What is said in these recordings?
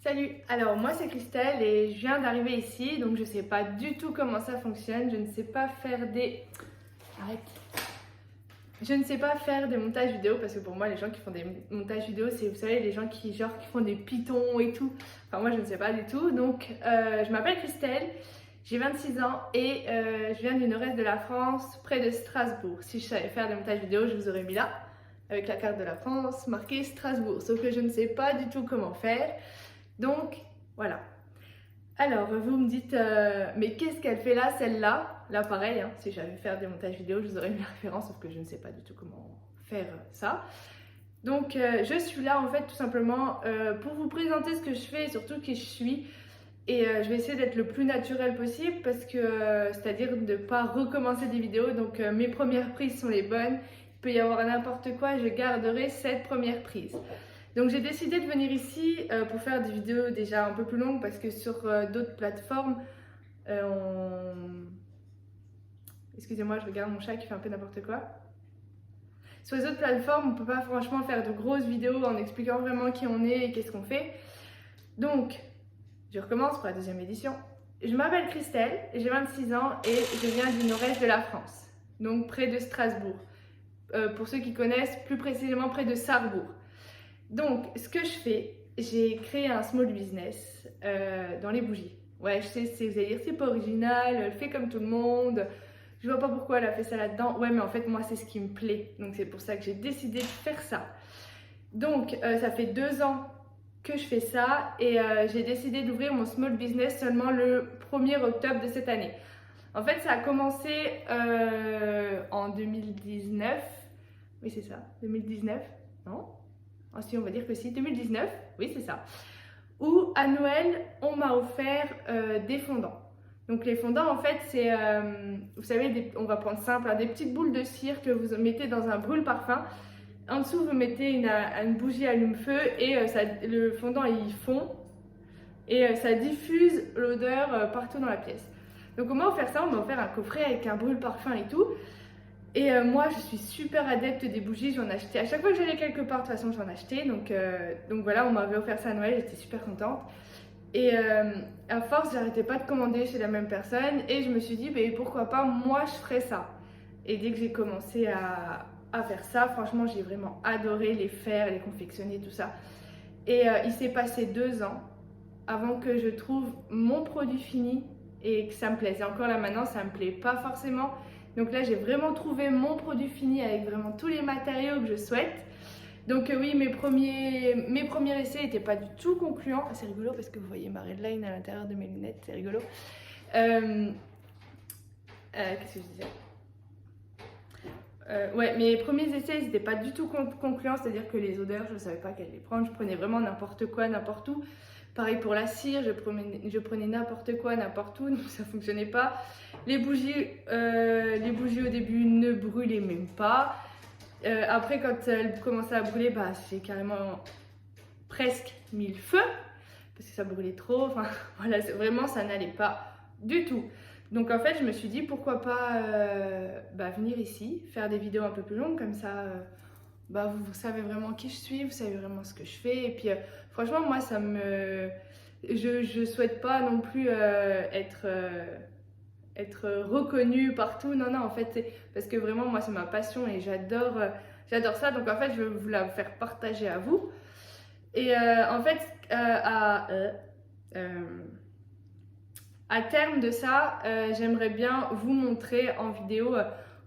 Salut, alors moi c'est Christelle et je viens d'arriver ici, donc je sais pas du tout comment ça fonctionne, je ne sais pas faire des... Arrête. Je ne sais pas faire des montages vidéo parce que pour moi les gens qui font des montages vidéo c'est, vous savez, les gens qui font des pitons et tout. Enfin moi je ne sais pas du tout, donc je m'appelle Christelle, j'ai 26 ans et je viens du nord-est de la France, près de Strasbourg. Si je savais faire des montages vidéo, je vous aurais mis là, avec la carte de la France, marqué Strasbourg, sauf que je ne sais pas du tout comment faire. Donc, voilà. Alors, vous me dites, mais qu'est-ce qu'elle fait là, celle-là? Là, pareil, hein, si j'avais faire des montages vidéo, je vous aurais mis la référence, sauf que je ne sais pas du tout comment faire ça. Donc, je suis là, en fait, tout simplement, pour vous présenter ce que je fais et surtout qui je suis. Et je vais essayer d'être le plus naturel possible parce que, c'est-à-dire de ne pas recommencer des vidéos. Donc, mes premières prises sont les bonnes. Il peut y avoir n'importe quoi, je garderai cette première prise. Donc j'ai décidé de venir ici pour faire des vidéos déjà un peu plus longues parce que sur d'autres plateformes, excusez-moi, je regarde mon chat qui fait un peu n'importe quoi. Sur les autres plateformes, on ne peut pas franchement faire de grosses vidéos en expliquant vraiment qui on est et qu'est-ce qu'on fait. Donc, je recommence pour la deuxième édition. Je m'appelle Christelle, j'ai 26 ans et je viens du nord-est de la France, donc près de Strasbourg. Pour ceux qui connaissent, plus précisément près de Sarrebourg. Donc, ce que je fais, j'ai créé un small business dans les bougies. Ouais, je sais, vous allez dire, c'est pas original, elle fait comme tout le monde. Je vois pas pourquoi elle a fait ça là-dedans. Ouais, mais en fait, moi, c'est ce qui me plaît. Donc, c'est pour ça que j'ai décidé de faire ça. Donc, ça fait 2 ans que je fais ça et j'ai décidé d'ouvrir mon small business seulement le 1er octobre de cette année. En fait, ça a commencé en 2019. Oui, c'est ça, 2019, non? Si, on va dire que si, 2019, oui c'est ça, où à Noël, on m'a offert des fondants. Donc les fondants, en fait, c'est, vous savez, on va prendre simple, hein, des petites boules de cire que vous mettez dans un brûle-parfum. En dessous, vous mettez une bougie allume-feu et le fondant, il fond et ça diffuse l'odeur partout dans la pièce. Donc on m'a offert ça, on m'a offert un coffret avec un brûle-parfum et tout. Et moi, je suis super adepte des bougies, j'en achetais. À chaque fois que j'allais quelque part, de toute façon, j'en achetais. Donc voilà, on m'avait offert ça à Noël, j'étais super contente. Et à force, j'arrêtais pas de commander chez la même personne. Et je me suis dit, bah, pourquoi pas, moi, je ferais ça. Et dès que j'ai commencé à faire ça, franchement, j'ai vraiment adoré les faire, les confectionner, tout ça. Et il s'est passé 2 ans avant que je trouve mon produit fini et que ça me plaise. Et encore là, maintenant, ça me plaît pas forcément. Donc là, j'ai vraiment trouvé mon produit fini avec vraiment tous les matériaux que je souhaite. Donc oui, mes premiers essais n'étaient pas du tout concluants. C'est rigolo parce que vous voyez ma redline à l'intérieur de mes lunettes, c'est rigolo. Qu'est-ce que je disais? Ouais, mes premiers essais, ils n'étaient pas du tout concluants, c'est-à-dire que les odeurs, je ne savais pas quelles les prendre. Je prenais vraiment n'importe quoi, n'importe où. Pareil pour la cire, je prenais n'importe quoi, n'importe où, donc ça ne fonctionnait pas. Les bougies au début ne brûlaient même pas. Après, quand elles commençaient à brûler, bah, j'ai carrément presque mis le feu, parce que ça brûlait trop. Enfin, voilà, vraiment, ça n'allait pas du tout. Donc en fait, je me suis dit, pourquoi pas venir ici, faire des vidéos un peu plus longues, comme ça... vous savez vraiment qui je suis, vous savez vraiment ce que je fais. Et puis, franchement, moi, ça me... Je souhaite pas non plus être reconnue partout. Non, non, en fait, c'est parce que vraiment, moi, c'est ma passion et j'adore ça. Donc, en fait, je veux vous la faire partager à vous. Et en fait, à terme de ça, j'aimerais bien vous montrer en vidéo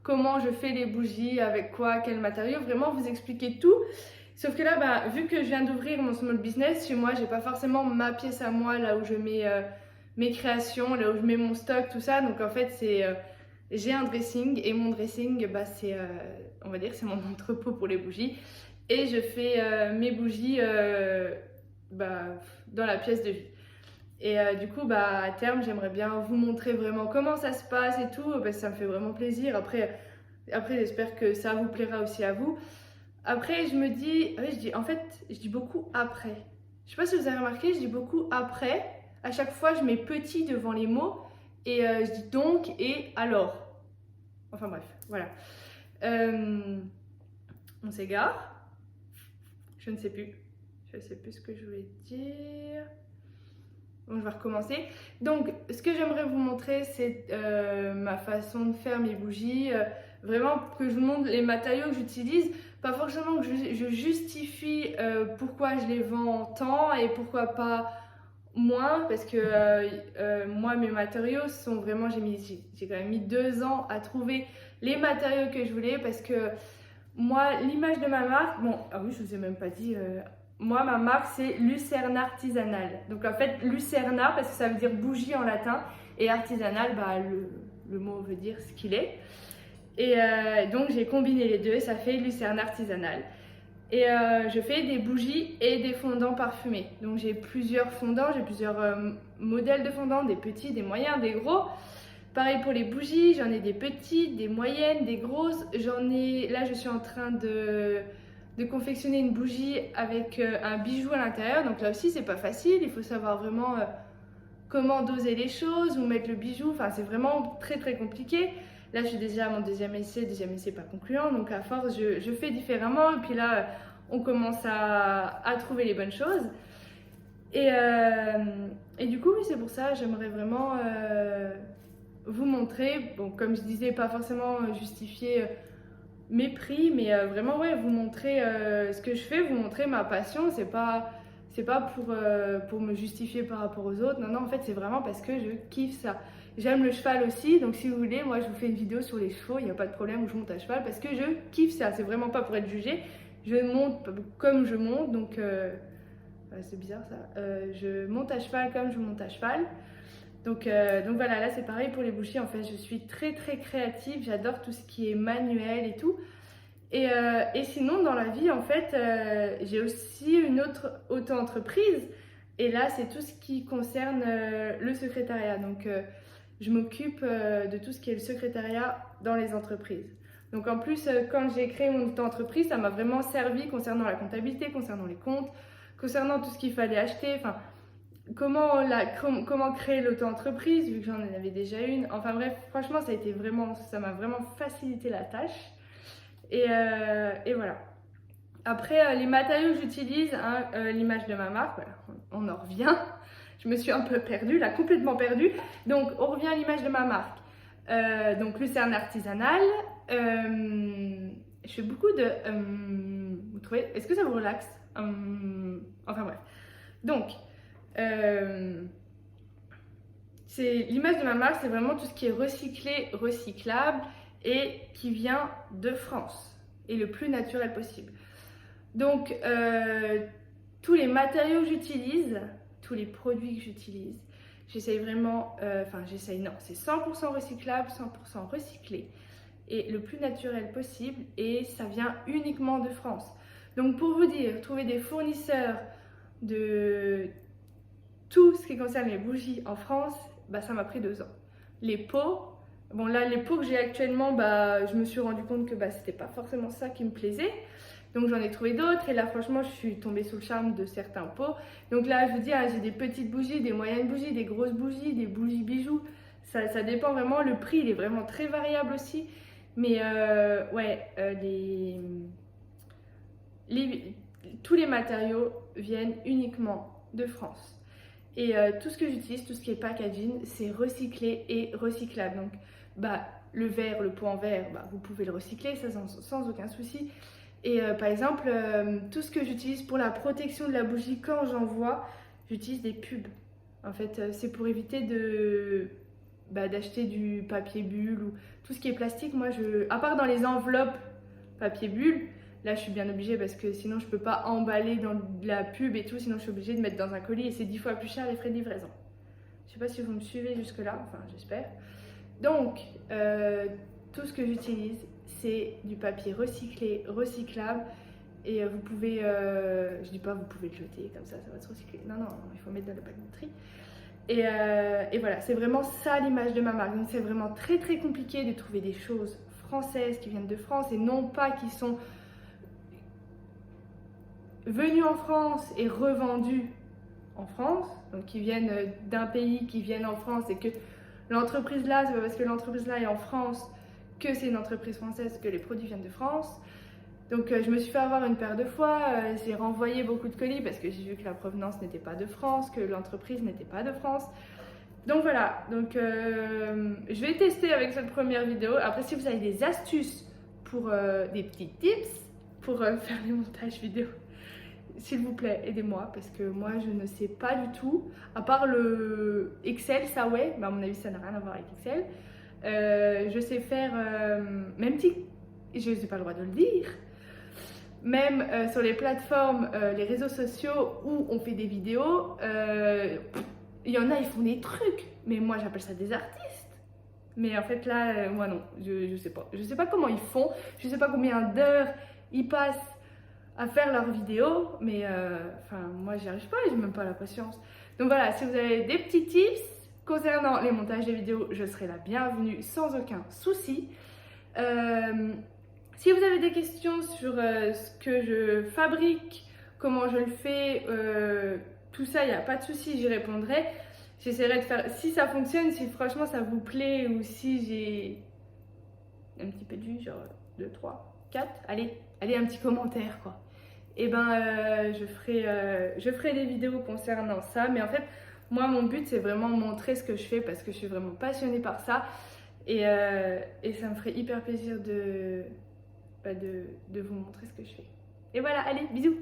comment je fais les bougies, avec quoi, quel matériau, vraiment vous expliquer tout. Sauf que là, vu que je viens d'ouvrir mon small business, chez moi, j'ai pas forcément ma pièce à moi, là où je mets mes créations, là où je mets mon stock, tout ça. Donc en fait, j'ai un dressing et mon dressing, c'est, on va dire, c'est mon entrepôt pour les bougies. Et je fais mes bougies dans la pièce de vie. Et du coup, à terme, j'aimerais bien vous montrer vraiment comment ça se passe et tout, parce que ça me fait vraiment plaisir. Après j'espère que ça vous plaira aussi à vous. Après, je me dis, oui, je dis beaucoup après. Je sais pas si vous avez remarqué, je dis beaucoup après. À chaque fois, je mets petit devant les mots et je dis donc et alors. Enfin bref, voilà. On s'égare. Je ne sais plus. Je ne sais plus ce que je voulais dire. Donc je vais recommencer. Donc ce que j'aimerais vous montrer, c'est ma façon de faire mes bougies. Vraiment que je vous montre les matériaux que j'utilise. Pas forcément que je justifie pourquoi je les vends tant et pourquoi pas moins. Parce que moi, mes matériaux sont vraiment... J'ai quand même mis 2 ans à trouver les matériaux que je voulais. Parce que moi, l'image de ma marque... Bon, ah oui, je vous ai même pas dit... moi, ma marque, c'est Lucerna Artisanale. Donc, en fait, Lucerna, parce que ça veut dire bougie en latin, et artisanal, bah, le mot veut dire ce qu'il est. Et donc, j'ai combiné les deux, et ça fait Lucerna Artisanale. Et je fais des bougies et des fondants parfumés. Donc, j'ai plusieurs fondants, j'ai plusieurs modèles de fondants, des petits, des moyens, des gros. Pareil pour les bougies, j'en ai des petites, des moyennes, des grosses. Là, je suis en train de confectionner une bougie avec un bijou à l'intérieur. Donc là aussi, c'est pas facile. Il faut savoir vraiment comment doser les choses, où mettre le bijou. Enfin, c'est vraiment très très compliqué. Là, je suis déjà à mon deuxième essai pas concluant. Donc à force, je fais différemment. Et puis là, on commence à trouver les bonnes choses. Et du coup, oui, c'est pour ça, j'aimerais vraiment vous montrer. Bon, comme je disais, pas forcément justifier mes prix, mais vraiment ouais, vous montrer ce que je fais, vous montrer ma passion. C'est pas pour me justifier par rapport aux autres. Non, en fait, c'est vraiment parce que je kiffe ça. J'aime le cheval aussi, donc si vous voulez, moi je vous fais une vidéo sur les chevaux, il n'y a pas de problème où je monte à cheval parce que je kiffe ça. C'est vraiment pas pour être jugée. Je monte comme je monte, donc c'est bizarre ça. Je monte à cheval comme je monte à cheval. Donc voilà, là c'est pareil pour les bougies. En fait, je suis très très créative. J'adore tout ce qui est manuel et tout. Et sinon, dans la vie, en fait, j'ai aussi une autre auto-entreprise. Et là, c'est tout ce qui concerne le secrétariat. Donc, je m'occupe de tout ce qui est le secrétariat dans les entreprises. Donc, en plus, quand j'ai créé mon auto-entreprise, ça m'a vraiment servi concernant la comptabilité, concernant les comptes, concernant tout ce qu'il fallait acheter. Enfin, comment créer l'auto-entreprise, vu que j'en avais déjà une. Enfin bref, franchement, ça m'a vraiment facilité la tâche. Et voilà. Après, les matériaux que j'utilise, hein, l'image de ma marque, voilà, on en revient. Je me suis un peu perdue, là, complètement perdue. Donc, on revient à l'image de ma marque. Donc, Lucerna Artisanale. Je fais beaucoup de... vous trouvez? Est-ce que ça vous relaxe? Enfin bref. Donc, l'image de ma marque, c'est vraiment tout ce qui est recyclé, recyclable et qui vient de France et le plus naturel possible. Donc, tous les matériaux que j'utilise, tous les produits que j'utilise, j'essaye vraiment, non, c'est 100% recyclable, 100% recyclé et le plus naturel possible et ça vient uniquement de France. Donc, pour vous dire, trouver des fournisseurs de tout ce qui concerne les bougies en France, bah, ça m'a pris 2 ans. Les pots, bon là les pots que j'ai actuellement, bah, je me suis rendu compte que bah, c'était pas forcément ça qui me plaisait. Donc j'en ai trouvé d'autres et là franchement je suis tombée sous le charme de certains pots. Donc là je vous dis, hein, j'ai des petites bougies, des moyennes bougies, des grosses bougies, des bougies bijoux. Ça dépend vraiment, le prix il est vraiment très variable aussi. Mais tous les matériaux viennent uniquement de France. Et tout ce que j'utilise, tout ce qui est packaging, c'est recyclé et recyclable. Donc, bah, le verre, le pot en verre, bah, vous pouvez le recycler, ça sans aucun souci. Et par exemple, tout ce que j'utilise pour la protection de la bougie, quand j'en vois, j'utilise des pubs. En fait, c'est pour éviter d'acheter du papier bulle ou tout ce qui est plastique. Moi, à part dans les enveloppes papier bulle, là, je suis bien obligée parce que sinon, je peux pas emballer dans de la pub et tout. Sinon, je suis obligée de mettre dans un colis et c'est 10 fois plus cher les frais de livraison. Je sais pas si vous me suivez jusque-là, enfin, j'espère. Donc, tout ce que j'utilise, c'est du papier recyclé, recyclable. Et vous pouvez, je dis pas vous pouvez le jeter comme ça va se recycler. Non, il faut mettre dans le pack de tri. Et voilà, c'est vraiment ça l'image de ma marque. Donc, c'est vraiment très très compliqué de trouver des choses françaises qui viennent de France et non pas qui sont venus en France et revendus en France, donc qui viennent d'un pays, qui viennent en France et que l'entreprise là, c'est pas parce que l'entreprise là est en France que c'est une entreprise française que les produits viennent de France. Donc je me suis fait avoir une paire de fois, j'ai renvoyé beaucoup de colis parce que j'ai vu que la provenance n'était pas de France, que l'entreprise n'était pas de France. Donc voilà, donc je vais tester avec cette première vidéo. Après, si vous avez des astuces pour des petits tips pour faire les montages vidéo, s'il vous plaît, aidez-moi parce que moi je ne sais pas du tout. À part le Excel, ça ouais, mais à mon avis ça n'a rien à voir avec Excel. Je sais faire, même si je n'ai pas le droit de le dire, même sur les plateformes, les réseaux sociaux où on fait des vidéos, il y en a, ils font des trucs, mais moi j'appelle ça des artistes. Mais en fait là, moi non, je sais pas. Je sais pas comment ils font, je sais pas combien d'heures ils passent à faire leurs vidéos, mais enfin moi j'y arrive pas, j'ai même pas la patience. Donc voilà, si vous avez des petits tips concernant les montages des vidéos, je serai la bienvenue sans aucun souci. Si vous avez des questions sur ce que je fabrique, comment je le fais, tout ça, il n'y a pas de souci, j'y répondrai. J'essaierai de faire, si ça fonctionne, si franchement ça vous plaît ou si j'ai un petit peu de vue, genre 2, 3, 4, allez un petit commentaire quoi. Et ben je ferai des vidéos concernant ça, mais en fait moi mon but c'est vraiment montrer ce que je fais parce que je suis vraiment passionnée par ça et ça me ferait hyper plaisir de vous montrer ce que je fais. Et voilà, allez, bisous!